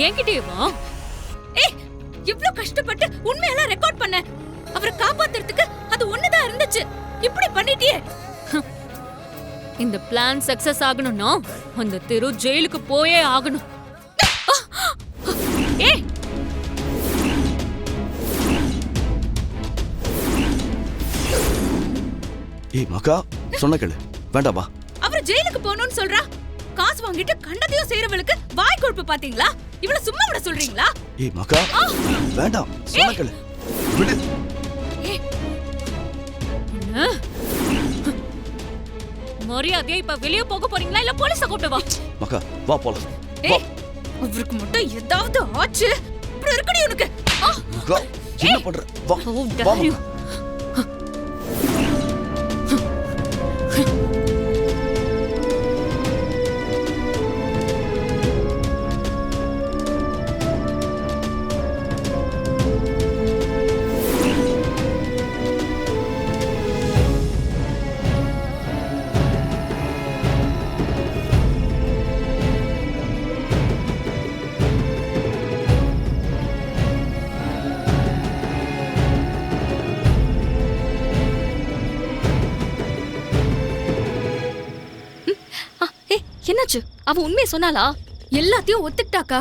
என்கிட்டயே வா. ஏய், இவ்ளோ கஷ்டப்பட்டு உண்மையெல்லாம் ரெக்கார்ட் பண்ண. அவரை காப்பாத்துறதுக்கு அது ஒண்ணுதான் இருந்துச்சு. இப்படி பண்ணிட்டியே. இந்த பிளான் சக்சஸ் ஆகணும்னா அந்த தெரு ஜெயிலுக்கு போயே ஆகணும். ஏய், ஏய் மக்கா, சொன்ன கேளு. வேண்டாம் வா. அவர் ஜெயிலுக்கு போகணும்னு சொல்றா. காசு வாங்கிட்டு கண்டதையும் செய்யறவளுக்கு வாய் கொழுப்பு பாத்தீங்களா? இவள சும்மா விட சொல்றீங்களா? ஏய் மக்கா, வேண்டாம். சொன்ன கேளு. விடு. மரியாதையா இப்ப வெளிய போக போறீங்களா இல்ல போலீஸ கூப்பிட்டு வா? மக்கா, வா போலாம். ஏய், அவருக்கு மட்டும் ஏதாவது ஆச்சு இப்படி இருக்கடி உனக்கு. மக்கா, என்ன பண்ற? வா. வா மக்கா. என்னாச்சு? அவ உண்மையை சொன்னாளா? எல்லாத்தையும் ஒத்துக்கிட்டாக்கா.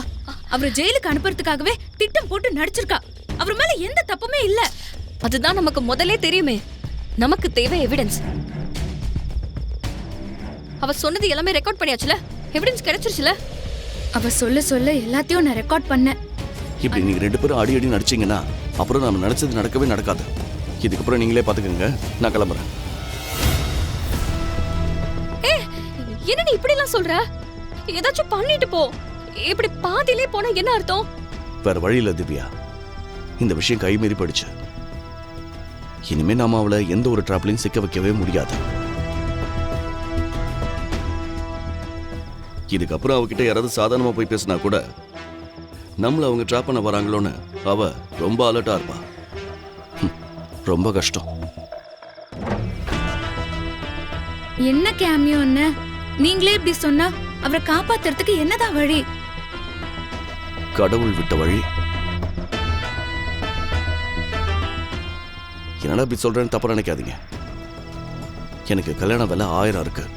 அவரை ஜெயிலுக்கு அனுப்புறதுக்காகவே திட்டம் போட்டு நடிச்சிருக்கா. அவர் மேல எந்த தப்புமே இல்ல. அதுதான் நமக்கு முதல்ல தெரியுமே. நமக்கு தேவை எவிடன்ஸ். அவ சொன்னது எல்லாமே ரெக்கார்ட் பண்ணியாச்சுல. எவிடன்ஸ் கிடைச்சிருச்சுல. அவ சொல்ல எல்லாத்தையும் நான் ரெக்கார்ட் பண்ணேன். இப்படி நீங்க ரெண்டு பேரும் அடி அடி நடிச்சீங்கன்னா அப்புறம் நம்ம நினைச்சது நடக்கவே நடக்காது. இதுக்கப்புறம் நீங்களே பாத்துக்கோங்க. நான் கிளம்புறேன். என்ன நீ இப்படி எல்லாம் சொல்ற? ஏதாச்சும் பண்ணிட்டு போ. இப்படி பாதியிலே போனா என்ன அர்த்தம்? வேற வழி இல்ல திவ்யா. இந்த விஷயம் கைமீறி போயிடுச்சு. இனிமே நாம அவளை எந்த ஒரு டிராப்லையும் சிக்க வைக்கவே முடியாது. இதுக்கப்புறம் அவகிட்ட யாராவது சாதாரணமா போய் பேசினா கூட நம்மள அவங்க ட்ராப் பண்ண வராங்களோன்னு அவ ரொம்ப அலர்ட்டா இருப்பா. ரொம்ப கஷ்டம். என்ன கேமியோ என்ன? நீங்களே இப்படி சொன்னா அவரை காப்பாத்துறதுக்கு என்னதான் வழி? கடவுள் விட்ட வழி. என்னடா இப்படி சொல்றேன்னு தப்பா நினைக்காதீங்க. எனக்கு கல்யாண வேலை 1000 இருக்கு.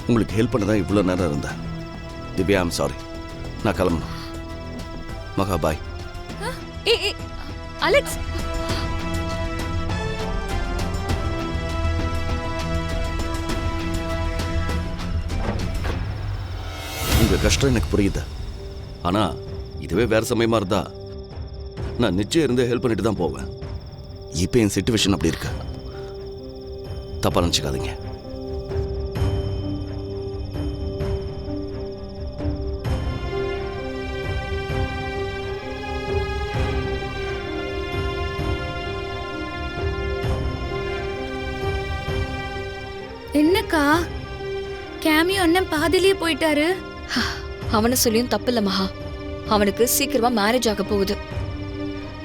உங்களுக்கு ஹெல்ப் பண்ண தான் இவ்வளவு நேரம் இருந்தேன். Divya, I'm sorry. நான் கிளம்பணும். மகா, பாய். அலெக்ஸ், உங்க கஷ்டம் எனக்கு புரியுது. ஆனா இதுவே வேற சமயமா இருந்தா நான் நிச்சயம் இருந்து ஹெல்ப் பண்ணிட்டு தான் போவேன். இப்ப என் சிச்சுவேஷன் அப்படி இருக்கு. தப்பா நினைச்சுக்காதீங்க. என்னக்கா கேமியோ அண்ணன் பாதியிலேயே போயிட்டாரு? அவனை சொல்லியும் தப்பு இல்ல மகா. அவனுக்கு சீக்கிரமா மேரேஜ் ஆக போகுது.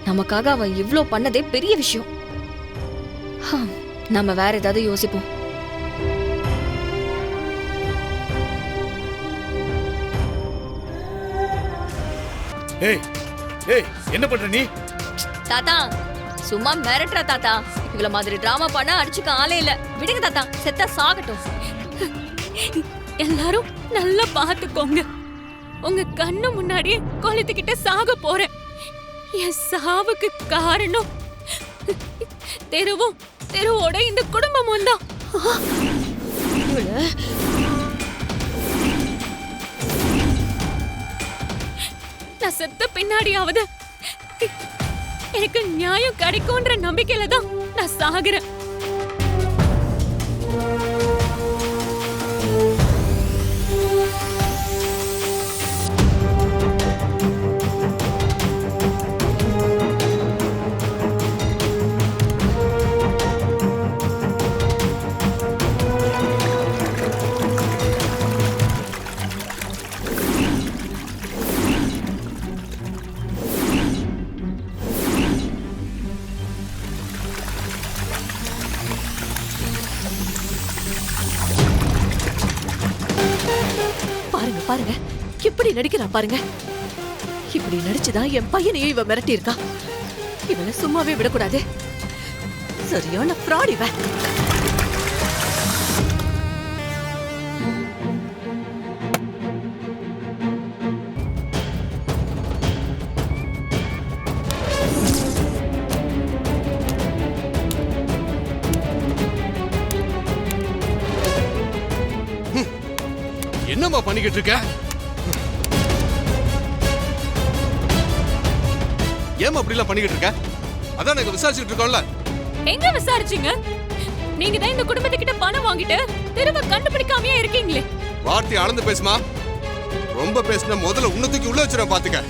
நமக்காக அவன் இவ்ளோ பண்ணதே பெரிய விஷயம். நம்ம வேற ஏதாவது யோசிப்போம். ஏய் ஏய், என்ன பண்ற நீ? தாத்தா சும்மா மிரட்டுற தாத்தா. இவ்வளவு மாதிரி டிராமா பண்ண அடிச்சுக்க ஆளே இல்ல. விடுங்க தாத்தா, செத்தா சாகட்டும். எல்லாரும் நல்லா பாத்துக்கோங்க. உங்க கண்ணு முன்னாடியே கொளுத்திக்கிட்ட சாக போறேன். என் சாவுக்கு காரணம் தெருவோட இந்த குடும்பமும் தான். நான் செத்த பின்னாடியாவது எனக்கு நியாயம் கிடைக்கும்ன்ற நம்பிக்கையில தான் நான் சாகுறேன். பாருங்க எப்படி நடிக்கிறான் பாருங்க. இப்படி நடிச்சுதான் என் பையனையும் இவ மிரட்டி இருக்கா. இவளை சும்மாவே விடக்கூடாது. சரியான ஃப்ராட் இவ. என்னம்மா பண்ணிக்கிட்டு இருக்க? ஏமா அப்படி எல்லாம் பண்ணிக்கிட்டு இருக்க? அதான் நாங்க விசாரிச்சுட்டு இருக்கோம்ல. எங்க விசாரிச்சீங்க? நீங்க தான் இந்த குடும்பத்துக்கிட்ட பணம் வாங்கிட்டு திரும்ப கண்டுபிடிக்காமயே இருக்கீங்களே. வார்த்தை அளந்து பேசுமா. ரொம்ப பேசின முதல்ல உன்னை தூக்கி உள்ள வச்சிருவேன் பாத்துக்க.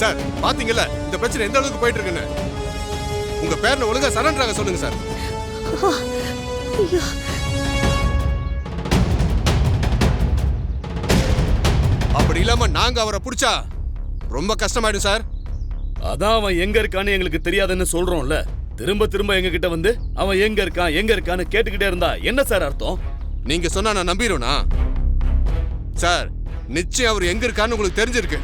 சார் பாத்தீங்கல்ல இந்த பிரச்சனை எந்த அளவுக்கு போயிட்டு இருக்குன்னு. உங்க பேர்ல ஒழுங்கா சரண்டராக சொல்லுங்க சார். அப்படி இல்லாம நாங்க அவரை புடிச்சா ரொம்ப கஷ்டமாயிடும் சார். அதான் அவன் எங்க இருக்கான்னு எங்களுக்கு தெரியாதுன்னு சொல்றோம்ல. திரும்ப திரும்ப எங்க கிட்ட வந்து அவன் எங்க இருக்கான்னு கேட்டுக்கிட்டே இருந்தா என்ன சார் அர்த்தம்? நீங்க சொன்னா நான் நம்பிடுவேனா சார்? நிச்சயம் அவர் எங்க இருக்கான்னு உங்களுக்கு தெரிஞ்சிருக்கு.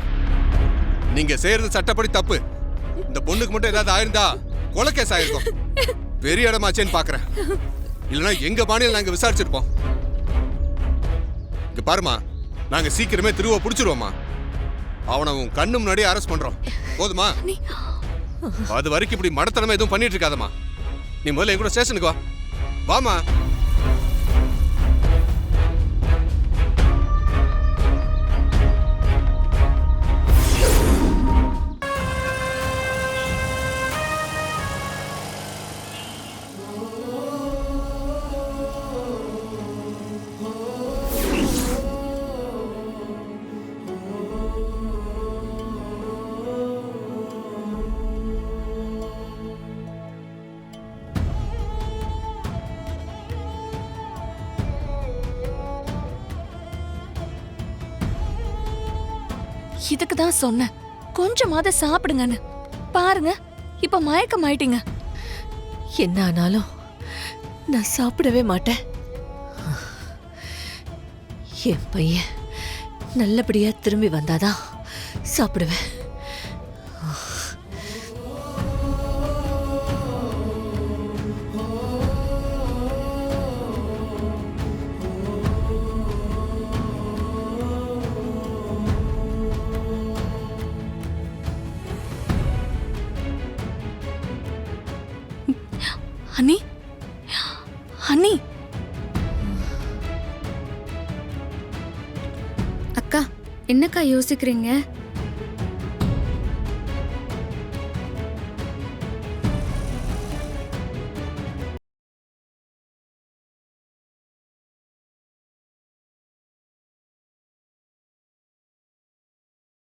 நீங்க செய்யறது சட்டப்படி தப்பு. இந்த பொண்ணுக்கு மட்டும் ஏதாவது ஆயிருந்தா கொலை கேஸ் ஆயிருக்கும். பெரிய இடமாச்சேன்னு பாக்குறேன். இல்லைன்னா எங்க பாணியில் நாங்க விசாரிச்சிருப்போம். இங்க பாருமா, நாங்க சீக்கிரமே திருவ புடிச்சிருவோமா. அவனை உன் கண்ணு முன்னாடி அரெஸ்ட் பண்றோம். போதுமா? அது வரைக்கும் இப்படி மடத்தனமா எதுவும் பண்ணிட்டு இருக்காதம்மா. நீ முதல்ல என் கூட ஸ்டேஷனுக்கு வா. வாமா. இதுக்கு தான் சொன்னேன் கொஞ்சமாவது சாப்பிடுங்கன்னு. பாருங்க இப்ப மயக்கம் ஆயிட்டீங்க. என்ன ஆனாலும் நான் சாப்பிடவே மாட்டேன். என் பையன் நல்லபடியா திரும்பி வந்தாதான் சாப்பிடுவேன். அண்ணி, அண்ணி. அக்கா என்னக்கா யோசிக்கிறீங்க?